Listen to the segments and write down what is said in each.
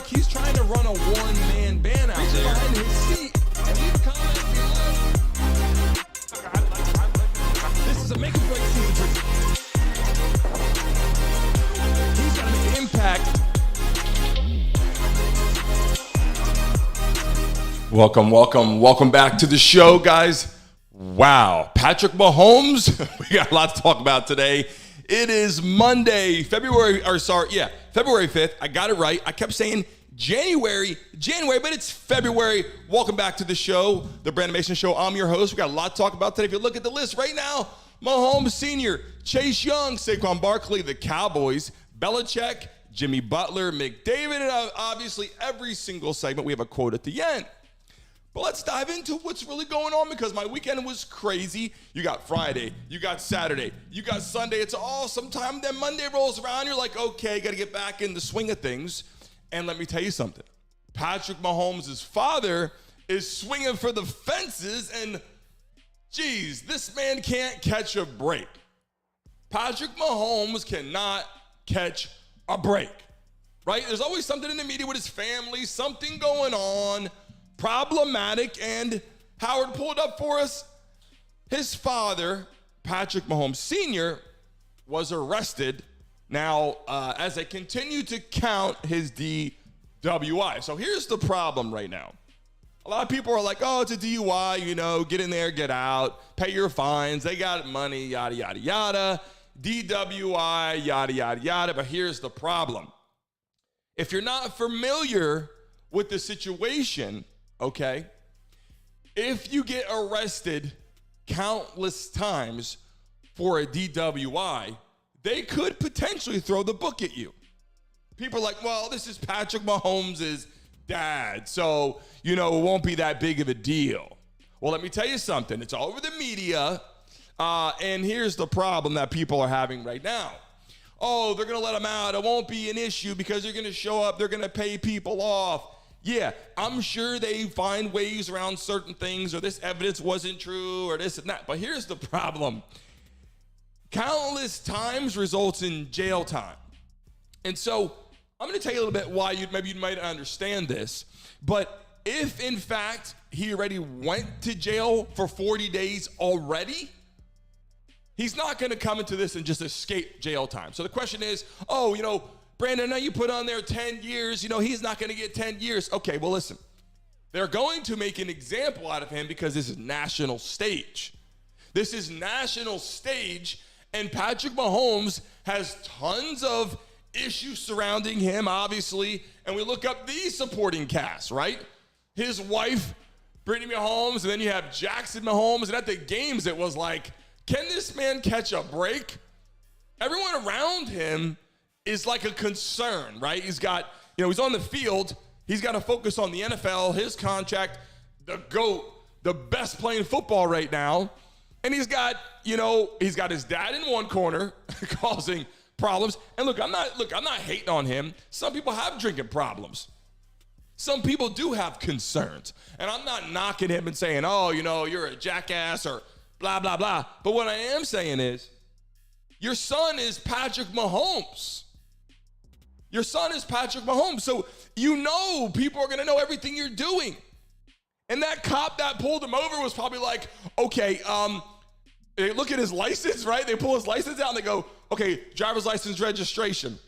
he's trying to run a one-man band out there behind his seat. And he's coming. This is a make or break season for him. He's got to make an impact. Welcome back to the show, guys. Wow, Patrick Mahomes. We got a lot to talk about today. It is Monday, February 5th. I got it right. I kept saying January, but it's February. Welcome back to the show, the Brandon Mason Show. I'm your host. We got a lot to talk about today. If you look at the list right now, Mahomes Sr., Chase Young, Saquon Barkley, the Cowboys, Belichick, Jimmy Butler, McDavid, and obviously every single segment we have a quote at the end. But let's dive into what's really going on because my weekend was crazy. You got Friday, you got Saturday, you got Sunday. It's awesome time. Then Monday rolls around. You're like, okay, got to get back in the swing of things. And let me tell you something. Patrick Mahomes' father is swinging for the fences. And, geez, this man can't catch a break. Patrick Mahomes cannot catch a break, right? There's always something in the media with his family, something going on. Problematic, and Howard pulled up for us. His father, Patrick Mahomes Sr., was arrested now as they continue to count his DWI. So here's the problem right now. A lot of people are like, oh, it's a DUI, get in there, get out, pay your fines, they got money, yada, yada, yada, DWI, yada, yada, yada. But here's the problem. If you're not familiar with the situation, okay, if you get arrested countless times for a DWI, they could potentially throw the book at you. People are like, well, this is Patrick Mahomes' dad, so, it won't be that big of a deal. Well, let me tell you something. It's all over the media, and here's the problem that people are having right now. Oh, they're going to let him out. It won't be an issue because they're going to show up. They're going to pay people off. Yeah, I'm sure they find ways around certain things, or this evidence wasn't true, or this and that. But here's the problem. Countless times results in jail time. And so I'm going to tell you a little bit why you might understand this. But if, in fact, he already went to jail for 40 days already, he's not going to come into this and just escape jail time. So the question is, Brandon, now you put on there 10 years, he's not going to get 10 years. Okay, well, listen, they're going to make an example out of him because this is national stage. This is national stage, and Patrick Mahomes has tons of issues surrounding him, obviously, and we look up the supporting cast, right? His wife, Brittany Mahomes, and then you have Jackson Mahomes, and at the games it was like, can this man catch a break? Everyone around him is like a concern, right? He's got, he's on the field. He's got to focus on the NFL, his contract, the GOAT, the best playing football right now. And he's got his dad in one corner causing problems. And look, I'm not hating on him. Some people have drinking problems. Some people do have concerns. And I'm not knocking him and saying, oh, you're a jackass or blah, blah, blah. But what I am saying is, your son is Patrick Mahomes. Your son is Patrick Mahomes. So people are going to know everything you're doing. And that cop that pulled him over was probably like, okay, they look at his license, right? They pull his license out and they go, okay, driver's license registration.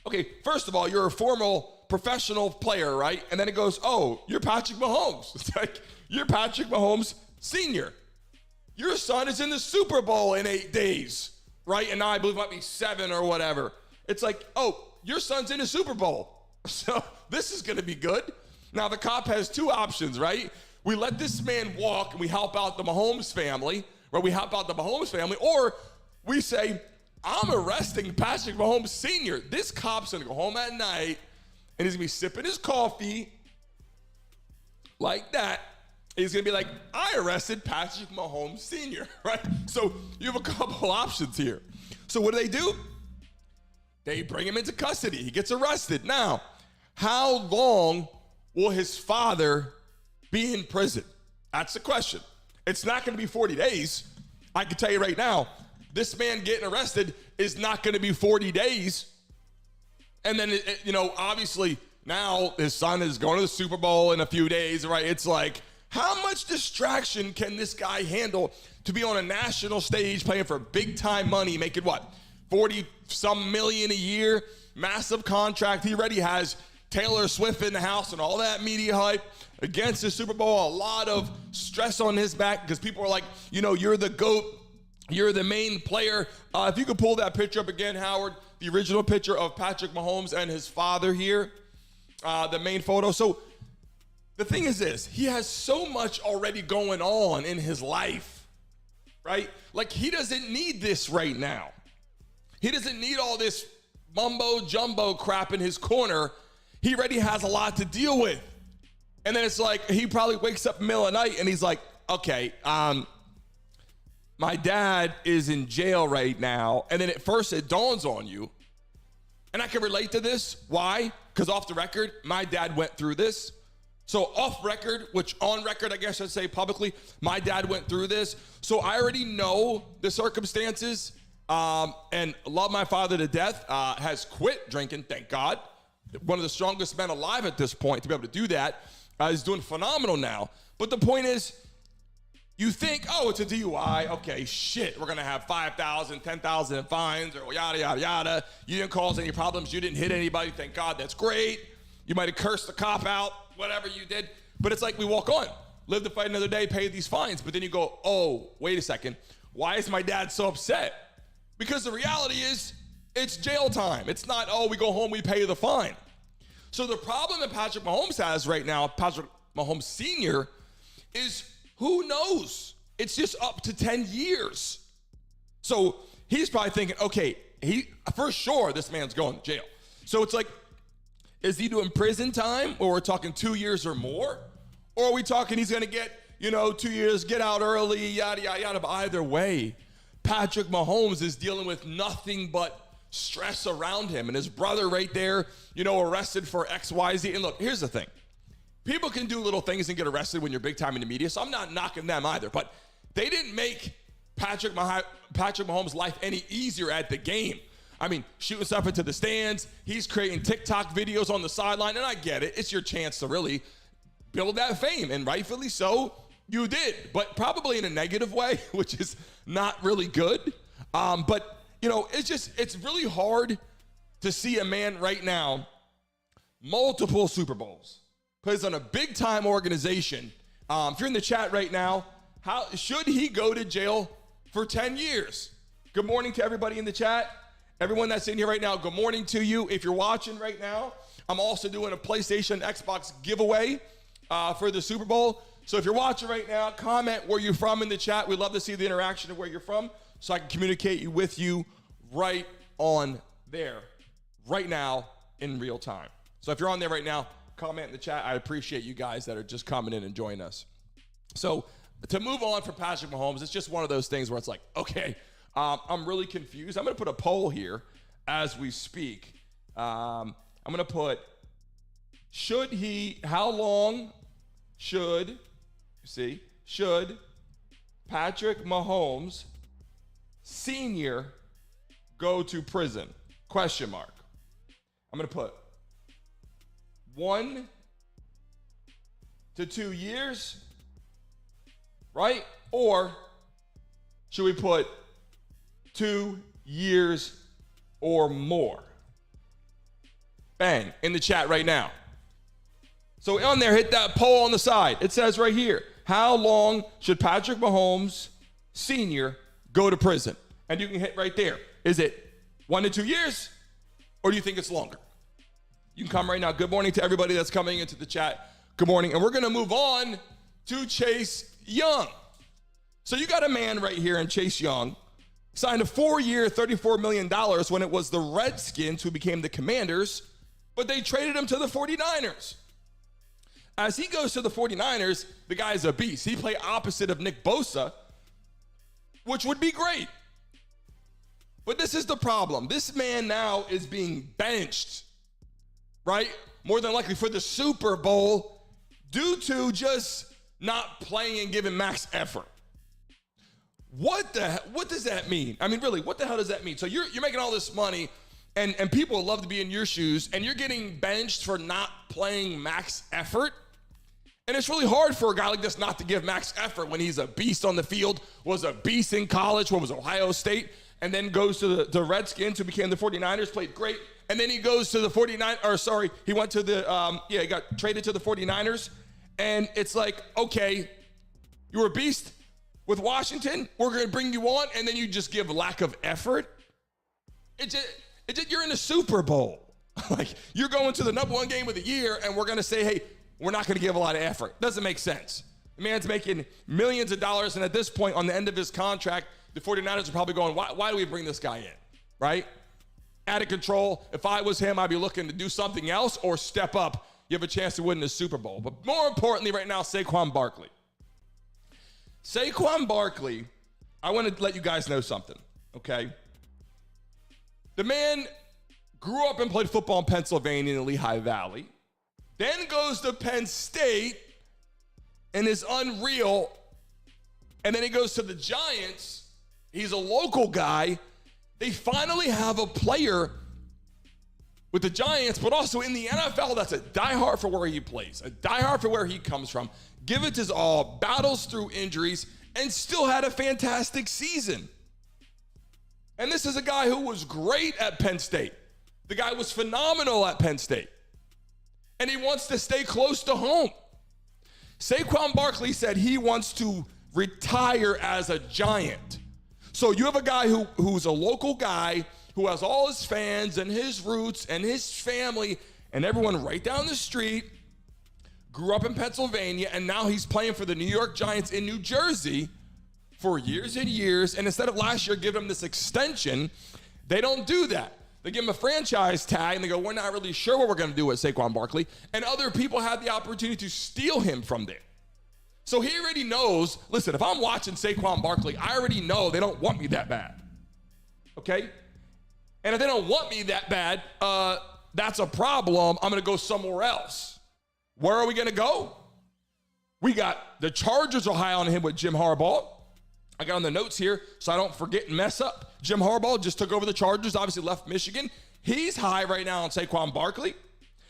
Okay, first of all, you're a formal professional player, right? And then it goes, oh, you're Patrick Mahomes. It's like, you're Patrick Mahomes Sr. Your son is in the Super Bowl in 8 days, right? And now I believe it might be 7 or whatever. It's like, oh, your son's in a Super Bowl. So this is going to be good. Now, the cop has two options, right? We let this man walk and we help out the Mahomes family, or we say, I'm arresting Patrick Mahomes Sr. This cop's going to go home at night and he's going to be sipping his coffee like that. He's going to be like, I arrested Patrick Mahomes Sr., right? So you have a couple options here. So what do? They bring him into custody. He gets arrested. Now, how long will his father be in prison? That's the question. It's not going to be 40 days. I can tell you right now, this man getting arrested is not going to be 40 days. And then, obviously, Now his son is going to the Super Bowl in a few days, right? It's like, how much distraction can this guy handle to be on a national stage playing for big time money, making what, 40 some million a year, massive contract. He already has Taylor Swift in the house and all that media hype against the Super Bowl. A lot of stress on his back because people are like, you're the GOAT. You're the main player. If you could pull that picture up again, Howard, the original picture of Patrick Mahomes and his father here, the main photo. So the thing is this, he has so much already going on in his life, right? Like, he doesn't need this right now. He doesn't need all this mumbo jumbo crap in his corner. He already has a lot to deal with. And then it's like, he probably wakes up in the middle of the night and he's like, okay, my dad is in jail right now. And then at first it dawns on you, and I can relate to this. Why? Because off the record, my dad went through this. So off record, which on record, I guess I'd say publicly, my dad went through this. So I already know the circumstances, and love my father to death, has quit drinking, thank God. One of the strongest men alive at this point to be able to do that. He's doing phenomenal now. But the point is, you think, oh, it's a DUI. Okay, shit, we're going to have 5,000, 10,000 in fines or yada, yada, yada. You didn't cause any problems. You didn't hit anybody. Thank God, that's great. You might have cursed the cop out, whatever you did. But it's like we walk on, live to fight another day, pay these fines. But then you go, oh, wait a second. Why is my dad so upset? Because the reality is it's jail time. It's not, oh, we go home, we pay the fine. So the problem that Patrick Mahomes has right now, Patrick Mahomes Sr., is who knows? It's just up to 10 years. So he's probably thinking, okay, for sure this man's going to jail. So it's like, is he doing prison time, or we're talking 2 years or more? Or are we talking he's going to get, 2 years, get out early, yada, yada, yada. But either way, Patrick Mahomes is dealing with nothing but stress around him. And his brother right there, arrested for XYZ. And look, here's the thing. People can do little things and get arrested when you're big time in the media, so I'm not knocking them either. But they didn't make Patrick Mahomes' life any easier at the game. I mean, shooting stuff into the stands. He's creating TikTok videos on the sideline, and I get it. It's your chance to really build that fame, and rightfully so, you did. But probably in a negative way, which is not really good. But, it's really hard to see a man right now, multiple Super Bowls, plays on a big-time organization. If you're in the chat right now, how should he go to jail for 10 years? Good morning to everybody in the chat. Everyone that's in here right now, good morning to you. If you're watching right now, I'm also doing a PlayStation Xbox giveaway for the Super Bowl. So if you're watching right now, comment where you're from in the chat. We'd love to see the interaction of where you're from so I can communicate with you right on there, right now, in real time. So if you're on there right now, comment in the chat. I appreciate you guys that are just coming in and joining us. So to move on from Patrick Mahomes, it's just one of those things where it's like, okay, I'm really confused. I'm going to put a poll here as we speak. I'm going to put, how long should Patrick Mahomes Sr. go to prison? Question mark. I'm going to put 1 to 2 years, right? Or should we put 2 years or more? Bang, in the chat right now. So on there, hit that poll on the side. It says right here, how long should Patrick Mahomes Sr. go to prison? And you can hit right there. Is it 1 to 2 years, or do you think it's longer? You can come right now. Good morning to everybody that's coming into the chat. Good morning. And we're going to move on to Chase Young. So you got a man right here in Chase Young, signed a 4-year, $34 million when it was the Redskins who became the Commanders, but they traded him to the 49ers. As he goes to the 49ers, the guy's a beast. He played opposite of Nick Bosa, which would be great. But this is the problem. This man now is being benched, right? More than likely for the Super Bowl due to just not playing and giving max effort. What does that mean? I mean, really, what the hell does that mean? So you're making all this money. and people would love to be in your shoes, and you're getting benched for not playing max effort. And it's really hard for a guy like this not to give max effort when he's a beast on the field, was a beast in college, what was Ohio State, and then goes to the Redskins, who became the 49ers, played great. And then he goes to the 49ers, or sorry, he went to the, he got traded to the 49ers. And it's like, okay, you were a beast with Washington, we're going to bring you on, and then you just give lack of effort. You're in the Super Bowl. Like, you're going to the number one game of the year, and we're going to say, hey, we're not going to give a lot of effort. Doesn't make sense. The man's making millions of dollars, and at this point, on the end of his contract, the 49ers are probably going, why do we bring this guy in, right? Out of control. If I was him, I'd be looking to do something else or step up. You have a chance to win the Super Bowl. But more importantly right now, Saquon Barkley. Saquon Barkley, I want to let you guys know something, okay? The man grew up and played football in Pennsylvania in the Lehigh Valley, then goes to Penn State and is unreal, and then he goes to the Giants. He's a local guy. They finally have a player with the Giants, but also in the NFL that's a diehard for where he plays, a diehard for where he comes from, give it his all, battles through injuries, and still had a fantastic season. And this is a guy who was great at Penn State. The guy was phenomenal at Penn State. And he wants to stay close to home. Saquon Barkley said he wants to retire as a Giant. So you have a guy who's a local guy who has all his fans and his roots and his family and everyone right down the street, grew up in Pennsylvania, and now he's playing for the New York Giants in New Jersey for years and years. And instead of last year giving him this extension, they don't do that. They give him a franchise tag, and they go, we're not really sure what we're going to do with Saquon Barkley. And other people had the opportunity to steal him from there. So he already knows, listen, if I'm watching Saquon Barkley, I already know they don't want me that bad. Okay? And if they don't want me that bad, that's a problem. I'm going to go somewhere else. Where are we going to go? We got the Chargers are high on him with Jim Harbaugh. I got on the notes here so I don't forget and mess up. Jim Harbaugh just took over the Chargers, obviously left Michigan. He's high right now on Saquon Barkley.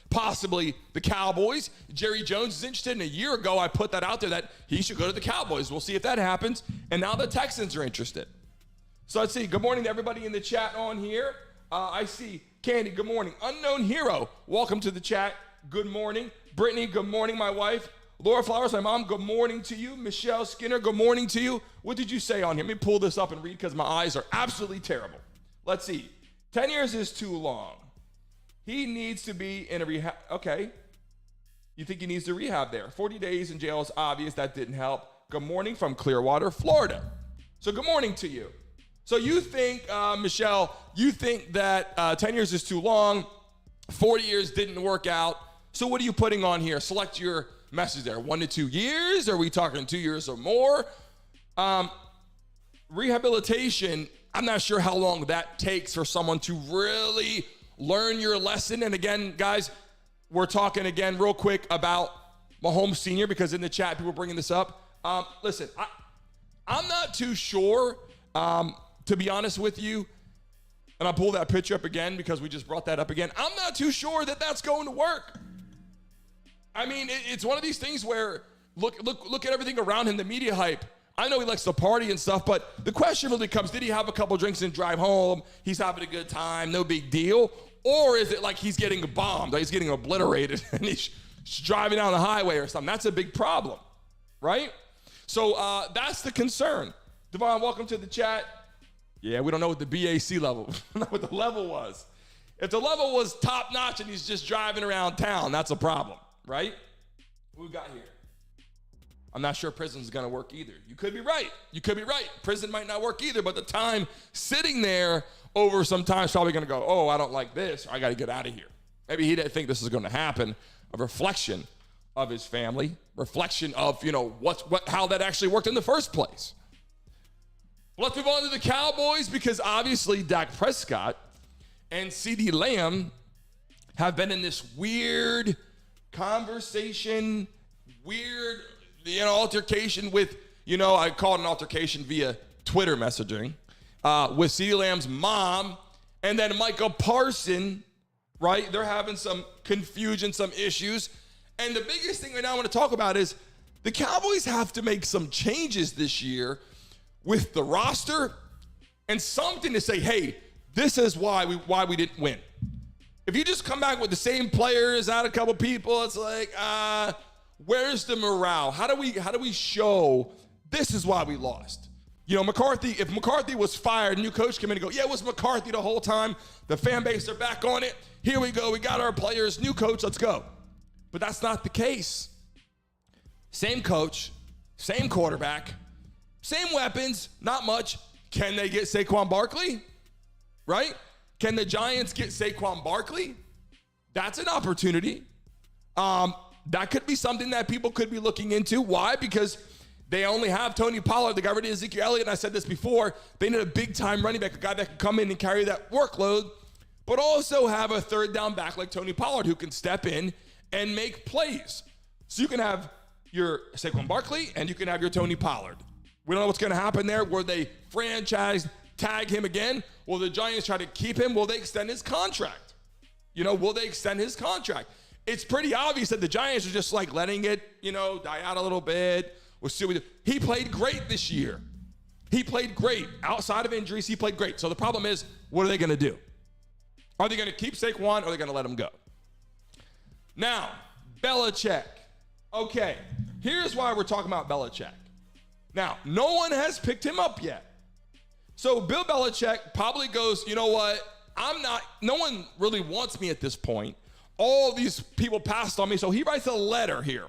Possibly the Cowboys. Jerry Jones is interested. And a year ago, I put that out there that he should go to the Cowboys. We'll see if that happens. And now the Texans are interested. So let's see. Good morning to everybody in the chat on here. I see Candy, good morning. Unknown Hero, welcome to the chat. Good morning. Brittany, good morning, my wife. Laura Flowers, my mom, good morning to you. Michelle Skinner, good morning to you. What did you say on here? Let me pull this up and read because my eyes are absolutely terrible. Let's see. 10 years is too long. He needs to be in a rehab. Okay. You think he needs to rehab there. 40 days in jail is obvious. That didn't help. Good morning from Clearwater, Florida. So good morning to you. So you think, Michelle, you think that 10 years is too long, 40 years didn't work out. So what are you putting on here? Select your message there. 1 to 2 years? Are we talking 2 years or more? Rehabilitation, I'm not sure how long that takes for someone to really learn your lesson. And again, guys, we're talking again real quick about Mahomes Sr. because in the chat, people are bringing this up. Listen, I'm not too sure, to be honest with you, and I'll pull that picture up again because we just brought that up again. I'm not too sure that that's going to work. I mean, it's one of these things where look at everything around him, the media hype. I know he likes to party and stuff, but the question really comes, did he have a couple drinks and drive home? He's having a good time, no big deal. Or is it like he's getting bombed, he's getting obliterated, and he's driving down the highway or something? That's a big problem, right? So that's the concern. Devon, welcome to the chat. Yeah, we don't know what the BAC level, we don't know what the level was. If the level was top notch and he's just driving around town, that's a problem, right? What we got here? I'm not sure prison's gonna work either. You could be right. You could be right. Prison might not work either, but the time sitting there over some time is probably gonna go, oh, I don't like this. I gotta get out of here. Maybe he didn't think this was gonna happen. A reflection of his family, reflection of, how that actually worked in the first place. Let's move on to the Cowboys because obviously Dak Prescott and CeeDee Lamb have been in this weird conversation, altercation with, I call it an altercation via Twitter messaging with CeeDee Lamb's mom And then Micah Parsons, right? They're having some confusion, some issues. And the biggest thing right now I want to talk about is the Cowboys have to make some changes this year with the roster and something to say, hey, this is why we didn't win. If you just come back with the same players, add a couple people, it's like, where's the morale? How do we show this is why we lost? You know, if McCarthy was fired, new coach came in and go, yeah, it was McCarthy the whole time. The fan base are back on it. Here we go. We got our players, new coach, let's go. But that's not the case. Same coach, same quarterback, same weapons, not much. Can they get Saquon Barkley? Right? Can the Giants get Saquon Barkley? That's an opportunity. That could be something that people could be looking into. Why? Because they only have Tony Pollard. They got rid of Ezekiel Elliott, and I said this before. They need a big-time running back, a guy that can come in and carry that workload, but also have a third down back like Tony Pollard who can step in and make plays. So you can have your Saquon Barkley and you can have your Tony Pollard. We don't know what's going to happen there. Will they franchise tag him again? Will the Giants try to keep him? Will they extend his contract? Will they extend his contract? It's pretty obvious that the Giants are just like letting it, die out a little bit. We'll see what we do. He played great this year. He played great. Outside of injuries, he played great. So the problem is, what are they going to do? Are they going to keep Saquon or are they going to let him go? Now, Belichick. Okay, here's why we're talking about Belichick. Now, no one has picked him up yet. So Bill Belichick probably goes, you know what? No one really wants me at this point. All these people passed on me. So he writes a letter here.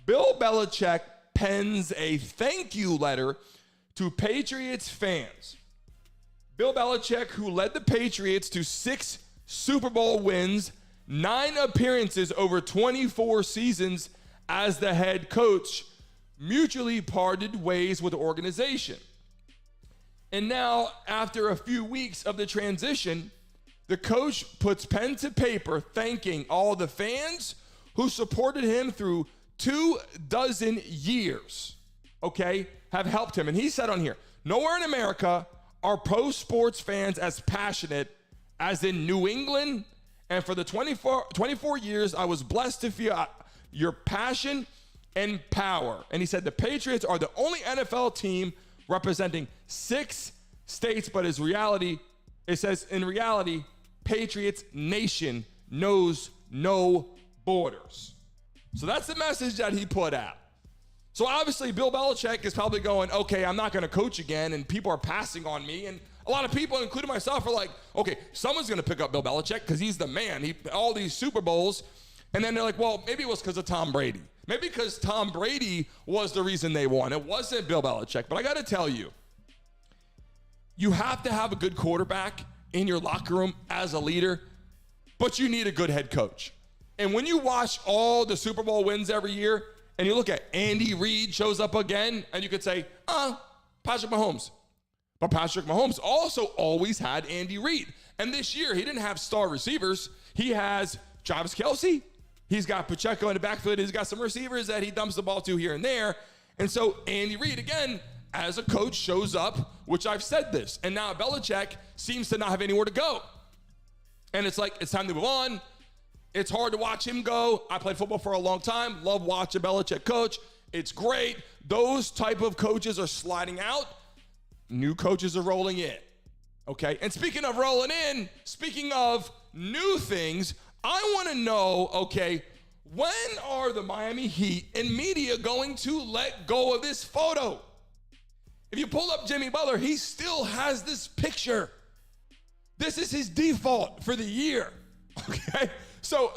Bill Belichick pens a thank you letter to Patriots fans. Bill Belichick, who led the Patriots to 6 Super Bowl wins, 9 appearances over 24 seasons as the head coach, mutually parted ways with the organization. And now, after a few weeks of the transition, the coach puts pen to paper thanking all the fans who supported him through 24 years, have helped him. And he said on here, nowhere in America are pro sports fans as passionate as in New England. And for the 24 years, I was blessed to feel your passion and power. And he said the Patriots are the only NFL team representing 6 states, but it says in reality, Patriots Nation knows no borders. So that's the message that he put out. So obviously Bill Belichick is probably going, okay, I'm not going to coach again, and people are passing on me. And a lot of people, including myself, are like, okay, someone's going to pick up Bill Belichick because he's the man. All these Super Bowls. And then they're like, well, maybe it was because of Tom Brady. Maybe because Tom Brady was the reason they won. It wasn't Bill Belichick. But I got to tell you, you have to have a good quarterback in your locker room as a leader, but you need a good head coach. And when you watch all the Super Bowl wins every year, and you look at Andy Reid shows up again, and you could say, Patrick Mahomes. But Patrick Mahomes also always had Andy Reid. And this year, he didn't have star receivers. He has Travis Kelce. He's got Pacheco in the backfield. He's got some receivers that he dumps the ball to here and there. And so Andy Reid, again, as a coach, shows up, which I've said this. And now Belichick seems to not have anywhere to go. And it's like, it's time to move on. It's hard to watch him go. I played football for a long time. Love watching Belichick coach. It's great. Those type of coaches are sliding out. New coaches are rolling in. Okay? And speaking of rolling in, speaking of new things, I want to know, okay, when are the Miami Heat and media going to let go of this photo? If you pull up Jimmy Butler, he still has this picture. This is his default for the year. Okay? So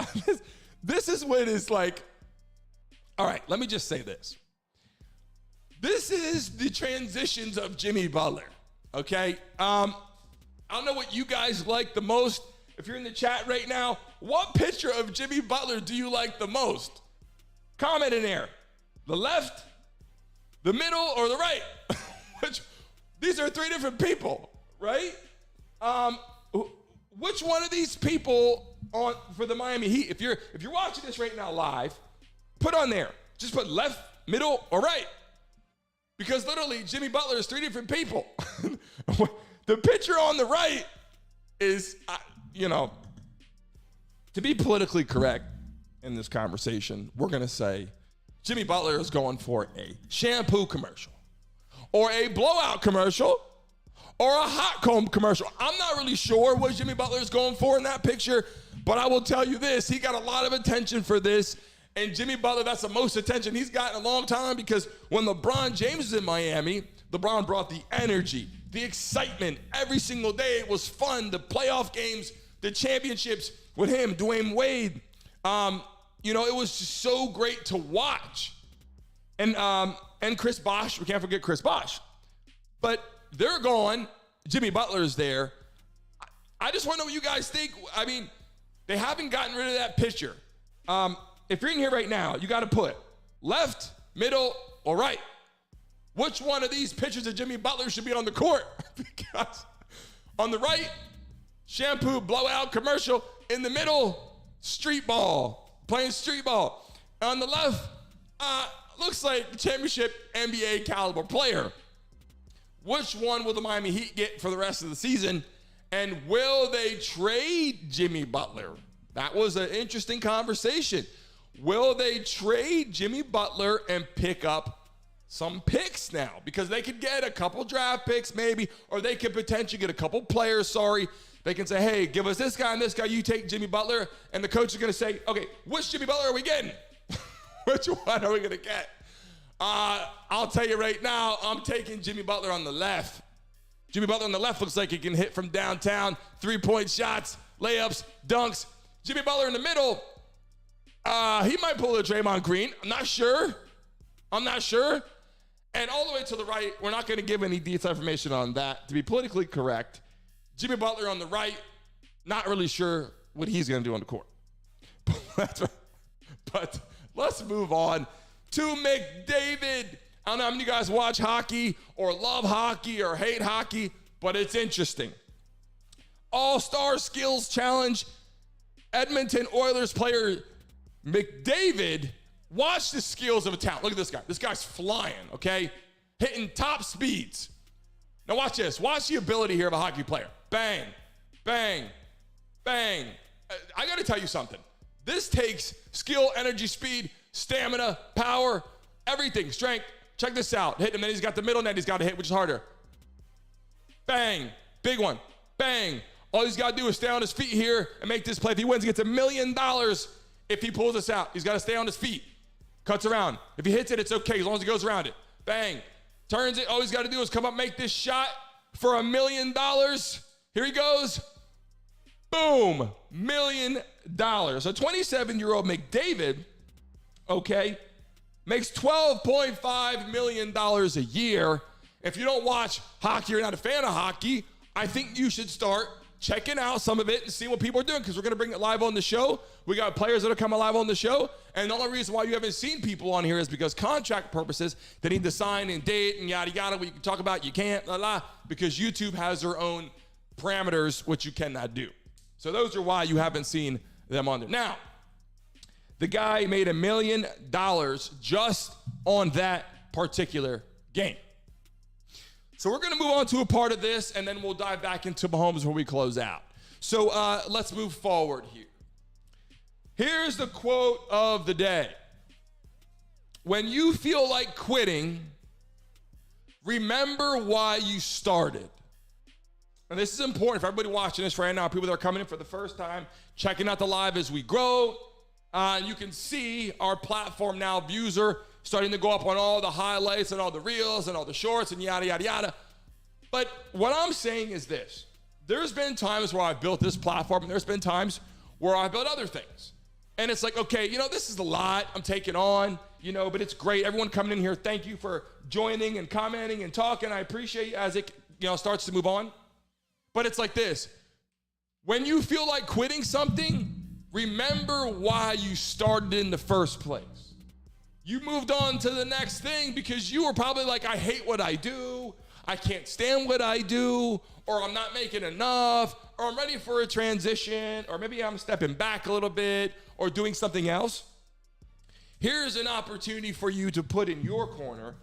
this is what it's like. All right, let me just say this. This is the transitions of Jimmy Butler. Okay? I don't know what you guys like the most. If you're in the chat right now, what picture of Jimmy Butler do you like the most? Comment in there. The left, the middle, or the right? These are 3 different people, right? Which one of these people for the Miami Heat, if you're watching this right now live, put on there. Just put left, middle, or right. Because literally, Jimmy Butler is 3 different people. The picture on the right is, to be politically correct in this conversation, we're going to say Jimmy Butler is going for a shampoo commercial or a blowout commercial or a hot comb commercial. I'm not really sure what Jimmy Butler is going for in that picture, but I will tell you this. He got a lot of attention for this. And Jimmy Butler, that's the most attention he's gotten in a long time, because when LeBron James was in Miami, LeBron brought the energy, the excitement every single day. It was fun. The playoff games, the championships with him, Dwayne Wade. It was just so great to watch. And Chris Bosh, we can't forget Chris Bosh. But they're gone. Jimmy Butler's there. I just want to know what you guys think. I mean, they haven't gotten rid of that pitcher. If you're in here right now, you got to put left, middle, or right. Which one of these pitchers of Jimmy Butler should be on the court? Because on the right, shampoo, blowout, commercial. In the middle, street ball, playing street ball. On the left, looks like championship NBA caliber player. Which one will the Miami Heat get for the rest of the season? And will they trade Jimmy Butler? That was an interesting conversation. Will they trade Jimmy Butler and pick up some picks now? Because they could get a couple draft picks maybe, or they could potentially get a couple players, They can say, hey, give us this guy and this guy. You take Jimmy Butler. And the coach is going to say, okay, which Jimmy Butler are we getting? Which one are we going to get? I'll tell you right now, I'm taking Jimmy Butler on the left. Jimmy Butler on the left looks like he can hit from downtown, three-point shots, layups, dunks. Jimmy Butler in the middle, he might pull a Draymond Green. I'm not sure. And all the way to the right, we're not going to give any detailed information on that. To be politically correct, Jimmy Butler on the right, not really sure what he's going to do on the court. But let's move on to McDavid. I don't know how many of you guys watch hockey or love hockey or hate hockey, but it's interesting. All-Star Skills Challenge, Edmonton Oilers player McDavid. Watch the skills of a talent. Look at this guy. This guy's flying, okay? Hitting top speeds. Now watch this. Watch the ability here of a hockey player. Bang, bang, bang. I got to tell you something. This takes skill, energy, speed, stamina, power, everything, strength. Check this out. Hit him, then he's got the middle net he's got to hit, which is harder. Bang, big one, bang. All he's got to do is stay on his feet here and make this play. If he wins, he gets $1 million if he pulls this out. He's got to stay on his feet. Cuts around. If he hits it, it's okay as long as he goes around it. Bang. Turns it. All he's got to do is come up, make this shot for $1 million. Here he goes. Boom. $1 million. So 27-year-old McDavid, okay, makes $12.5 million a year. If you don't watch hockey, you're not a fan of hockey, I think you should start checking out some of it and see what people are doing, because we're going to bring it live on the show. We got players that are coming live on the show. And the only reason why you haven't seen people on here is because contract purposes, they need to sign and date and yada, yada. What you can talk about, you can't, blah, blah, because YouTube has their own parameters, which you cannot do. So those are why you haven't seen them on there. Now, the guy made $1 million just on that particular game. So we're going to move on to a part of this, and then we'll dive back into Mahomes when we close out. So let's move forward here. Here's the quote of the day. When you feel like quitting, remember why you started. And this is important for everybody watching this right now, people that are coming in for the first time, checking out the live as we grow. You can see our platform now, views are starting to go up on all the highlights and all the reels and all the shorts and yada, yada, yada. But what I'm saying is this. There's been times where I've built this platform, and there's been times where I've built other things. And it's like, okay, this is a lot I'm taking on, but it's great. Everyone coming in here, thank you for joining and commenting and talking. I appreciate you as it starts to move on. But it's like this. When you feel like quitting something, remember why you started in the first place. You moved on to the next thing because you were probably like, I hate what I do, I can't stand what I do, or I'm not making enough, or I'm ready for a transition, or maybe I'm stepping back a little bit, or doing something else. Here's an opportunity for you to put in your corner,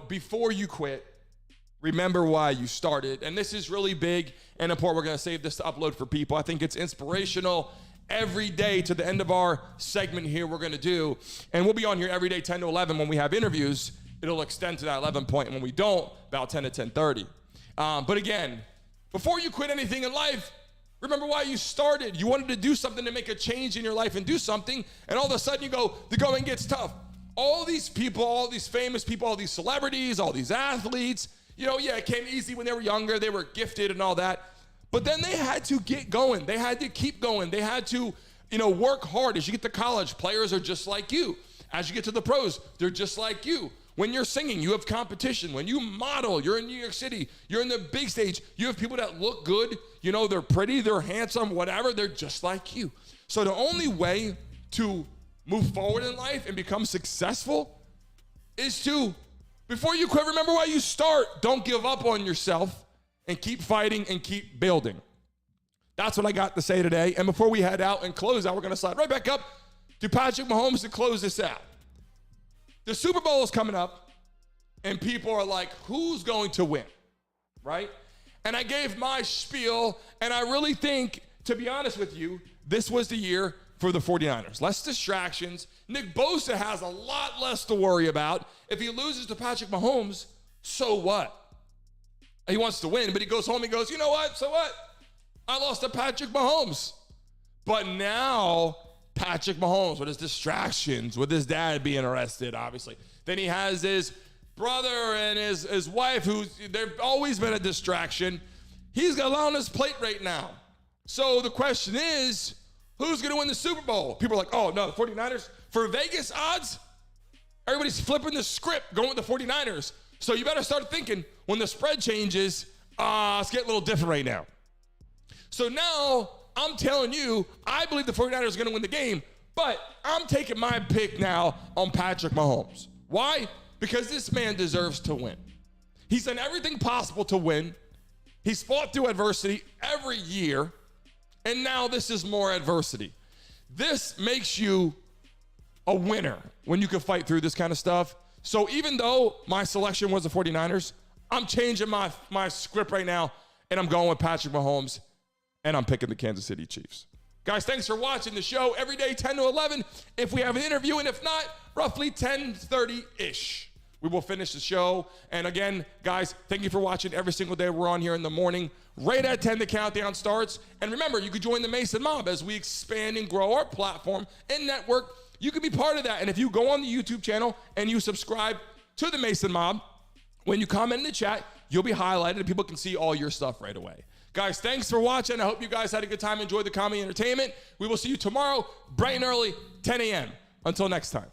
before you quit, remember why you started. And this is really big and important. We're going to save this to upload for people. I think it's inspirational every day to the end of our segment here we're going to do. And we'll be on here every day 10 to 11 when we have interviews. It'll extend to that 11 point. And when we don't, about 10 to 10:30. But again, before you quit anything in life, remember why you started. You wanted to do something to make a change in your life and do something. And all of a sudden you go, the going gets tough. All these people, all these famous people, all these celebrities, all these athletes, it came easy when they were younger. They were gifted and all that. But then they had to get going. They had to keep going. They had to, work hard. As you get to college, players are just like you. As you get to the pros, they're just like you. When you're singing, you have competition. When you model, you're in New York City, you're in the big stage, you have people that look good, they're pretty, they're handsome, whatever, they're just like you. So the only way to move forward in life and become successful is to, before you quit, remember why you start. Don't give up on yourself and keep fighting and keep building. That's what I got to say today. And before we head out and close out, we're going to slide right back up to Patrick Mahomes to close this out. The Super Bowl is coming up, and people are like, who's going to win, right? And I gave my spiel, and I really think, to be honest with you, this was the year for the 49ers. Less distractions. Nick Bosa has a lot less to worry about. If he loses to Patrick Mahomes, so what? He wants to win, but he goes home and goes, you know what? So what? I lost to Patrick Mahomes. But now Patrick Mahomes with his distractions, with his dad being arrested, obviously. Then he has his brother and his wife, they've always been a distraction. He's got a lot on his plate right now. So the question is, who's going to win the Super Bowl? People are like, oh, no, the 49ers. For Vegas odds, everybody's flipping the script, going with the 49ers. So you better start thinking when the spread changes, it's getting a little different right now. So now I'm telling you, I believe the 49ers are going to win the game, but I'm taking my pick now on Patrick Mahomes. Why? Because this man deserves to win. He's done everything possible to win. He's fought through adversity every year, and now this is more adversity. This makes you a winner when you can fight through this kind of stuff. So even though my selection was the 49ers, I'm changing my script right now, and I'm going with Patrick Mahomes, and I'm picking the Kansas City Chiefs. Guys, thanks for watching the show every day, 10 to 11. If we have an interview, and if not, roughly 10:30-ish. We will finish the show. And again, guys, thank you for watching every single day. We're on here in the morning. Right at 10, the countdown starts. And remember, you could join the Mason Mob as we expand and grow our platform and network. You can be part of that. And if you go on the YouTube channel and you subscribe to the Mason Mob, when you comment in the chat, you'll be highlighted and people can see all your stuff right away. Guys, thanks for watching. I hope you guys had a good time. Enjoy the comedy entertainment. We will see you tomorrow, bright and early, 10 a.m. Until next time.